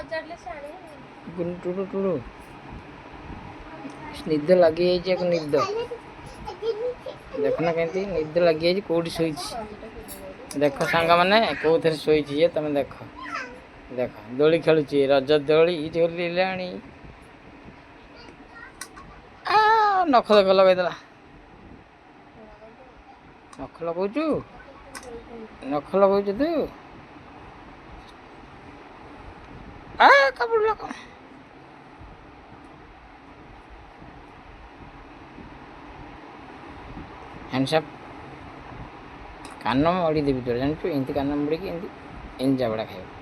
ଟୁଡୁ ଟୁଡୁ ନିଦ ଲାଗିଯାଇଛି ଆକୁ ନିଦ ଦେଖୁନ କେମିତି ନିଦ ଲାଗିଯାଇଛି କୋଉଠି ଶୋଇଛି ଦେଖ ସାଙ୍ଗମାନେ କୋଉଥିରେ ଶୋଇଛି ଇଏ ତମେ ଦେଖ ଦେଖ ଦୋଳି ଖେଳୁଛି ରଜ ଦୋଳି ଝୁଲିଲାଣି ନଖ ଦେଖ ଲଗେଇଦେଲା ନଖ ଲଗଉଛୁ ନଖ ଲଗଉଛୁ ତୁ କାମୁଡ଼ିଲା କଣ ହ୍ୟାଣ୍ଡସପ୍ କାନ ମଡ଼ି ଦେବି ତୋର ଜାଣିଛୁ ଏମିତି କାନ ମୋଡ଼ିକି ଏମିତି ଏମିତି ଜାବଡ଼ା ଖାଇବୁ